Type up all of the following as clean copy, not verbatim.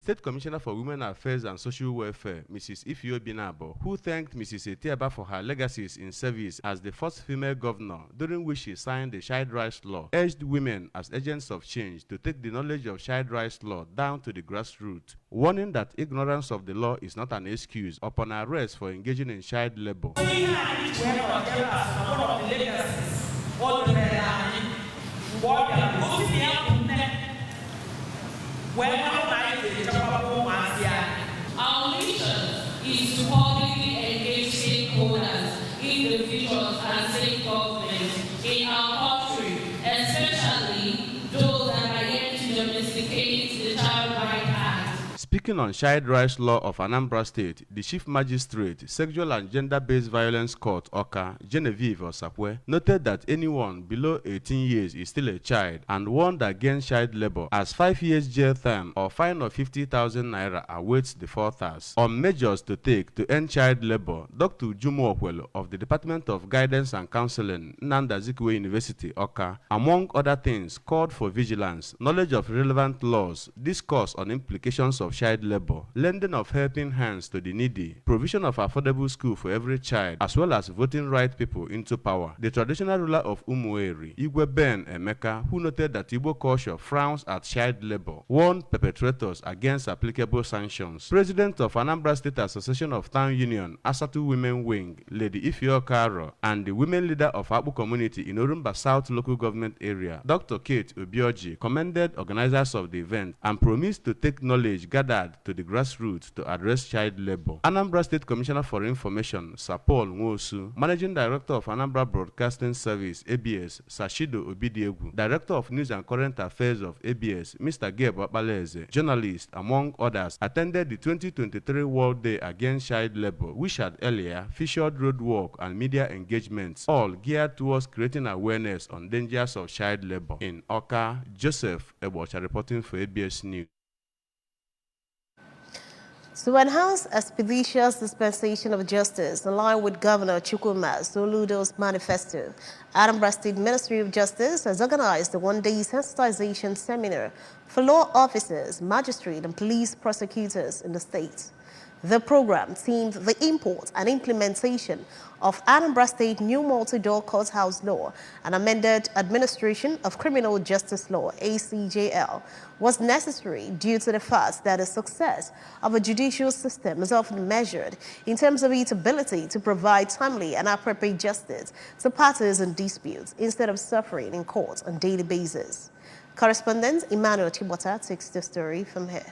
State Commissioner for Women Affairs and Social Welfare, Mrs. Ifeoma Binabo, who thanked Mrs. Etiaba for her legacies in service as the first female governor, during which she signed the Child Rights Law, urged women as agents of change to take the knowledge of Child Rights Law down to the grassroots, warning that ignorance of the law is not an excuse upon arrest for engaging in child labor. Our mission is to publicly engage stakeholders, individuals, and state governments in our country, especially those that are yet to domesticate the Child Rights Act. Speaking on Child Rights Law of Anambra State, the Chief Magistrate, Sexual and Gender-Based Violence Court, Awka, Genevieve Osakwe, noted that anyone below 18 years is still a child and warned against child labor, as 5 years jail term or fine of 50,000 naira awaits the authors. On measures to take to end child labor, Dr. Jumo Okwelo of the Department of Guidance and Counseling, Nnamdi Azikiwe University, Awka, among other things, called for vigilance, knowledge of relevant laws, discourse on implications of child labor, lending of helping hands to the needy, provision of affordable school for every child, as well as voting right people into power. The traditional ruler of Umueri, Igwe Ben Emeka, who noted that Igbo culture frowns at child labor, warned perpetrators against applicable sanctions. President of Anambra State Association of Town Union, Asatu Women Wing, Lady Ifeoma Karo, and the women leader of Akpu community in Orumba South local government area, Dr. Kate Obioji, commended organizers of the event and promised to take knowledge gathered to the grassroots to address child labor. Anambra State Commissioner for Information, Sir Paul Nwosu, Managing Director of Anambra Broadcasting Service, ABS, Sashido Obidiegu, Director of News and Current Affairs of ABS, Mr. Gabe Wabaleze, journalist, among others, attended the 2023 World Day Against Child Labor, which had earlier featured road work and media engagements, all geared towards creating awareness on dangers of child labor. In Awka, Joseph Ebocha reporting for ABS News. To enhance expeditious dispensation of justice, in line with Governor Chukwuma Soludo's manifesto, Anambra State Ministry of Justice has organized a one-day sensitization seminar for law officers, magistrates, and police prosecutors in the state. The program themed the import and implementation of Anambra State New Multi-Door Courthouse Law and Amended Administration of Criminal Justice Law, ACJL, was necessary due to the fact that the success of a judicial system is often measured in terms of its ability to provide timely and appropriate justice to parties in disputes instead of suffering in court on a daily basis. Correspondent Emmanuel Chibota takes the story from here.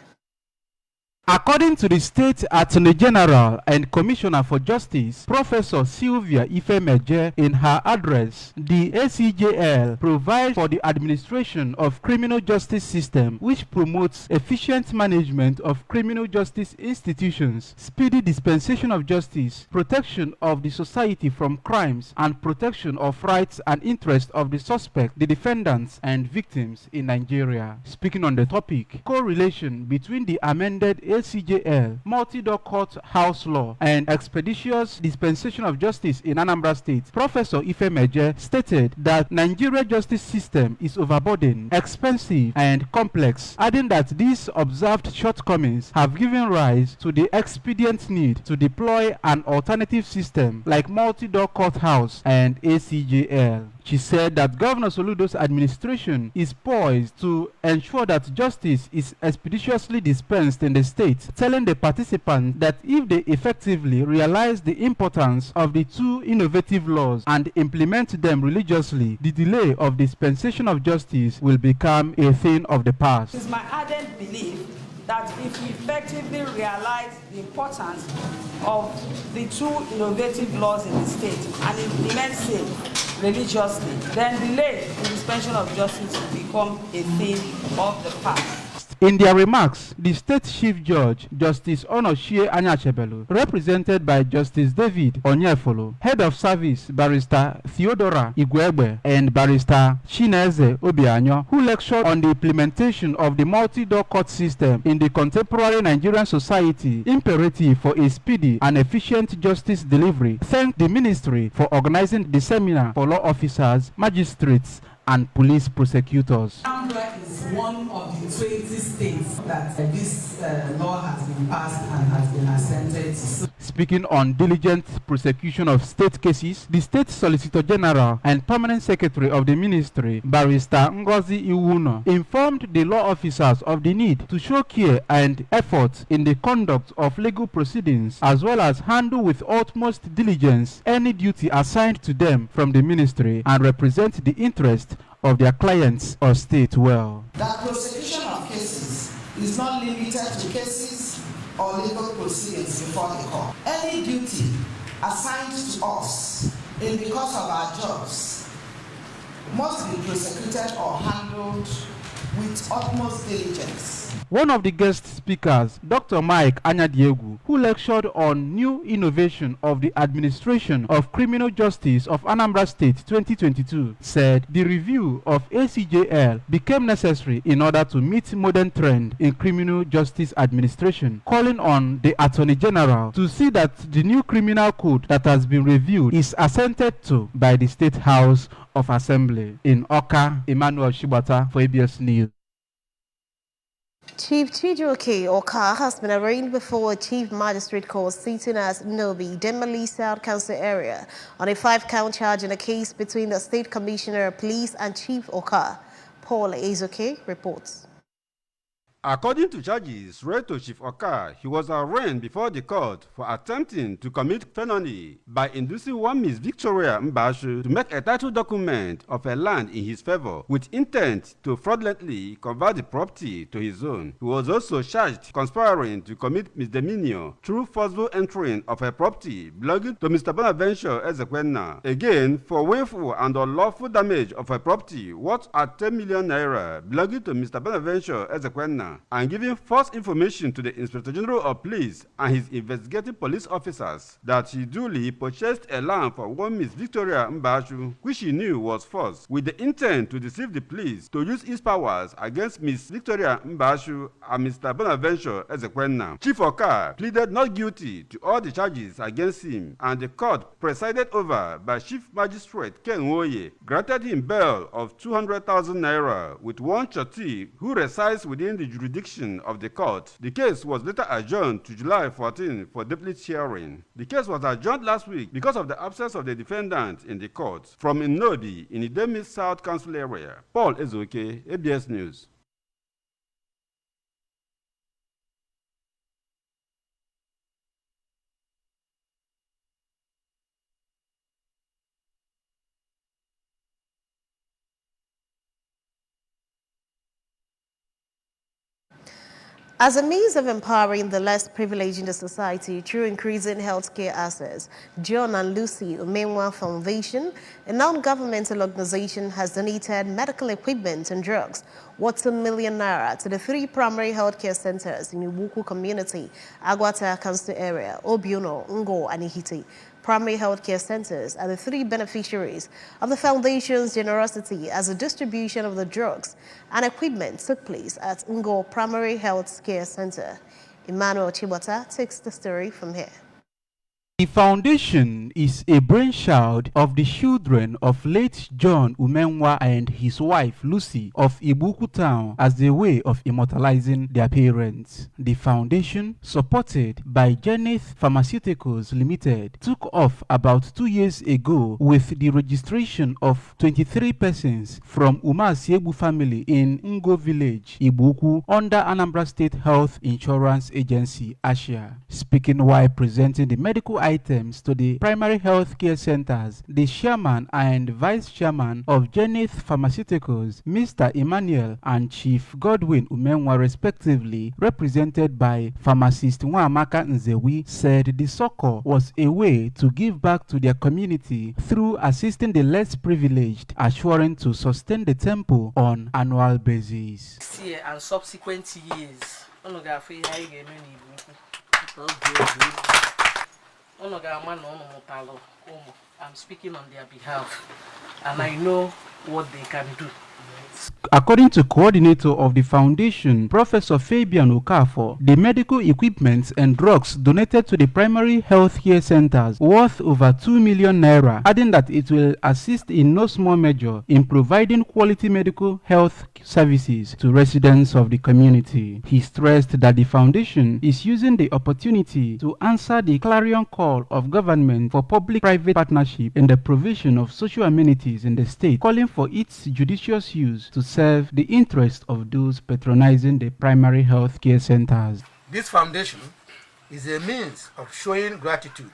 According to the State Attorney General and Commissioner for Justice, Professor Sylvia Ifemeje, in her address, the ACJL provides for the administration of criminal justice system, which promotes efficient management of criminal justice institutions, speedy dispensation of justice, protection of the society from crimes, and protection of rights and interests of the suspect, the defendants, and victims in Nigeria. Speaking on the topic, correlation between the amended ACJL, multi-door courthouse law, and expeditious dispensation of justice in Anambra State, Professor Ifemeje stated that Nigeria justice system is overburdened, expensive, and complex, adding that these observed shortcomings have given rise to the expedient need to deploy an alternative system like multi-door courthouse and ACJL. She said that Governor Soludo's administration is poised to ensure that justice is expeditiously dispensed in the state, telling the participants that if they effectively realize the importance of the two innovative laws and implement them religiously, the delay of dispensation of justice will become a thing of the past. It is my ardent belief that if we effectively realize the importance of the two innovative laws in the state and implement it religiously, then delay in dispensation of justice will become a thing of the past. In their remarks, the State Chief Judge, Justice Onochie Anyachebelu, represented by Justice David Onyefolo, Head of Service, Barrister Theodora Igwegbe, and Barrister Chineze Obianyo, who lectured on the implementation of the multi-door court system in the contemporary Nigerian society, imperative for a speedy and efficient justice delivery, thanked the Ministry for organizing the seminar for law officers, magistrates, and police prosecutors. Anambra is one of the 20 states that this law has been passed and has been assented to. Speaking on diligent prosecution of state cases, the State Solicitor General and Permanent Secretary of the Ministry, Barrister Ngozi Iwuno, informed the law officers of the need to show care and effort in the conduct of legal proceedings, as well as handle with utmost diligence any duty assigned to them from the Ministry and represent the interest of their clients or state well. That prosecution of cases is not limited to cases or legal proceedings before the court. Any duty assigned to us in the course of our jobs must be prosecuted or handled with utmost diligence. One of the guest speakers, Dr. Mike Anyadiegu, who lectured on new innovation of the administration of criminal justice of Anambra State 2022, said the review of ACJL became necessary in order to meet modern trend in criminal justice administration, calling on the Attorney General to see that the new criminal code that has been reviewed is assented to by the State House of Assembly. In Oka, Emmanuel Shibata for ABS News. Chief Chijioke Oka has been arraigned before a Chief Magistrate Court sitting at Nobi, Demali South Council area on a 5-count charge in a case between the State Commissioner of Police and Chief Oka. Paul Ezoke reports. According to charges read to Chief Oka, he was arraigned before the court for attempting to commit felony by inducing one Miss Victoria Mbashu to make a title document of a land in his favor with intent to fraudulently convert the property to his own. He was also charged conspiring to commit misdemeanor through forceful entering of a property belonging to Mr. Bonaventure Ezekwena, again for willful and unlawful damage of a property worth at 10 million naira belonging to Mr. Bonaventure Ezekwena, and giving false information to the Inspector General of Police and his investigating police officers that he duly purchased a land for one Miss Victoria Mbashu, which he knew was false, with the intent to deceive the police to use his powers against Miss Victoria Mbashu and Mr. Bonaventure Ezekwena. Chief Oka pleaded not guilty to all the charges against him, and the court, presided over by Chief Magistrate Ken Woye, granted him bail of 200,000 naira with one choti who resides within the jurisdiction of the court. The case was later adjourned to July 14 for deputy hearing. The case was adjourned last week because of the absence of the defendant in the court. From Inodi, in the Idemili South Council area, Paul Ezoke, ABS News. As a means of empowering the less privileged in the society through increasing healthcare access, John and Lucy Umenwa Foundation, a non-governmental organization, has donated medical equipment and drugs worth 2 million naira to the 3 primary healthcare centers in Ibuku community, Agwata Council area, Obiono, Ngo, and Ihiti. Primary healthcare centers are the 3 beneficiaries of the foundation's generosity as the distribution of the drugs and equipment took place at Ngo Primary Health Care Center. Emmanuel Chibata takes the story from here. The foundation is a brainchild of the children of late John Umenwa and his wife Lucy of Ibuku town as a way of immortalizing their parents. The foundation, supported by Zenith Pharmaceuticals Limited, took off about 2 years ago with the registration of 23 persons from Umasiebu family in Ngo village, Ibuku, under Anambra State Health Insurance Agency, ASHA. Speaking while presenting the medical items to the primary health care centers, the chairman and vice chairman of Zenith Pharmaceuticals, Mr. Emmanuel and Chief Godwin Umenwa respectively, represented by pharmacist Nwamaka Nzewi, said the succor was a way to give back to their community through assisting the less privileged, assuring to sustain the temple on annual basis. This year and subsequent years, I'm speaking on their behalf, and I know what they can do. According to coordinator of the foundation, Professor Fabian Okafor, the medical equipment and drugs donated to the primary health care centers worth over 2 million naira, adding that it will assist in no small measure in providing quality medical health services to residents of the community. He stressed that the foundation is using the opportunity to answer the clarion call of government for public-private partnership in the provision of social amenities in the state, calling for its judicious use to serve the interest of those patronizing the primary health care centers. This foundation is a means of showing gratitude,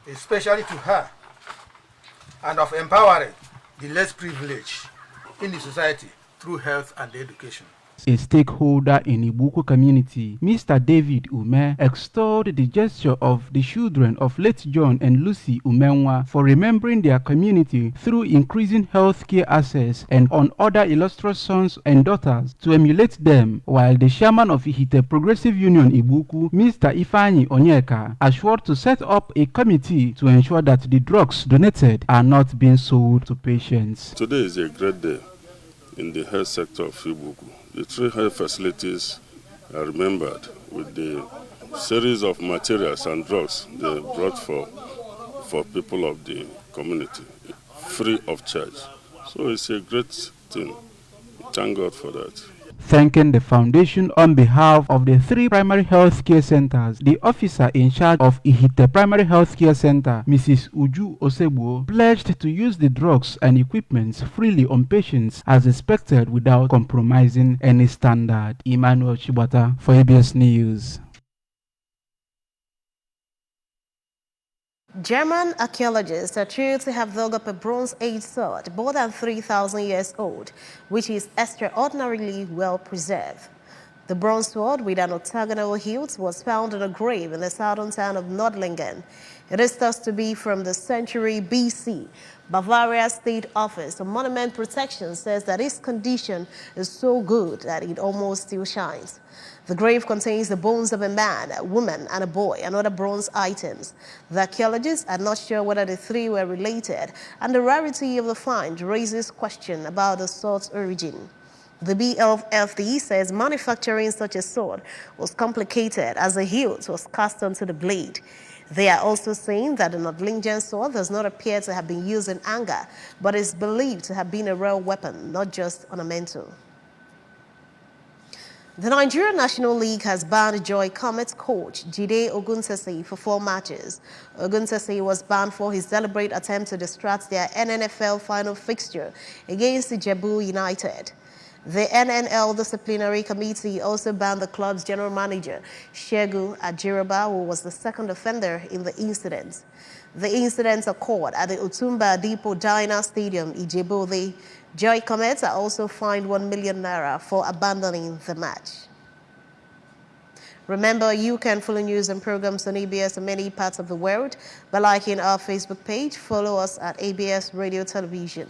especially to her, and of empowering the less privileged in the society through health and education. A stakeholder in Ibuku community, Mr. David Ume, extolled the gesture of the children of late John and Lucy Umenwa for remembering their community through increasing healthcare access and on other illustrious sons and daughters to emulate them, while the chairman of Ihite Progressive Union Ibuku, Mr. Ifeanyi Onyeka, assured to set up a committee to ensure that the drugs donated are not being sold to patients. Today is a great day in the health sector of Ibuku. The 3 health facilities are remembered with the series of materials and drugs they brought for people of the community, free of charge. So it's a great thing. Thank God for that. Thanking the foundation on behalf of the 3 primary health care centers, the officer in charge of Ihite Primary Health Care Center, Mrs. Uju Osegbo, pledged to use the drugs and equipment freely on patients as expected without compromising any standard. Emmanuel Chibata for ABS News. German archaeologists are true to have dug up a Bronze Age sword more than 3,000 years old, which is extraordinarily well preserved. The bronze sword with an octagonal hilt was found in a grave in the southern town of Nordlingen. It is thought to be from the century BC. Bavaria State Office of Monument Protection says that its condition is so good that it almost still shines. The grave contains the bones of a man, a woman, and a boy, and other bronze items. The archaeologists are not sure whether the 3 were related, and the rarity of the find raises question about the sword's origin. The BLFD says manufacturing such a sword was complicated as the hilt was cast onto the blade. They are also saying that the Nordlingen sword does not appear to have been used in anger, but is believed to have been a real weapon, not just ornamental. The Nigerian National League has banned Joy Comets coach Jide Ogunsese for 4 matches. Ogunsese was banned for his deliberate attempt to distract their NNFL final fixture against Ijebu United. The NNL Disciplinary Committee also banned the club's general manager, Shegun Ajiroba, who was the second offender in the incident. The incidents occurred at the Otumba Depot Diner Stadium, Ijebu. The Joy Comets are also fined 1 million naira for abandoning the match. Remember, you can follow news and programs on ABS in many parts of the world by liking our Facebook page. Follow us at ABS Radio Television.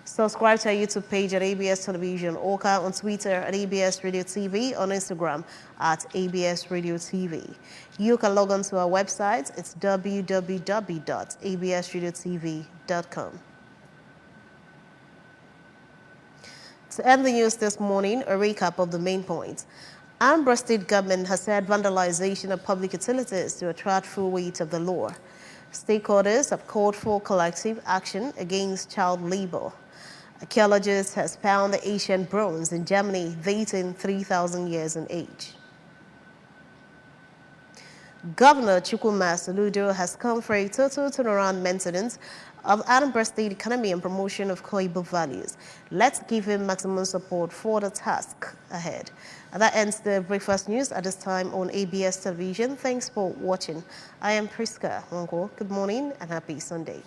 Subscribe to our YouTube page at ABS Television, or on Twitter at ABS Radio TV, on Instagram at ABS Radio TV. You can log on to our website. It's www.absradiotv.com. To end the news this morning, a recap of the main points. Anambra State government has said vandalization of public utilities to attract full weight of the law. Stakeholders have called for collective action against child labor. Archaeologists has found the ancient bronze in Germany dating 3,000 years in age. Governor Chukwuma Soludo has called for a total turnaround maintenance of Anambra State economy and promotion of core Igbo values. Let's give him maximum support for the task ahead. And that ends the breakfast news at this time on ABS Television. Thanks for watching. I am Priska Wongo. Good morning and happy Sunday.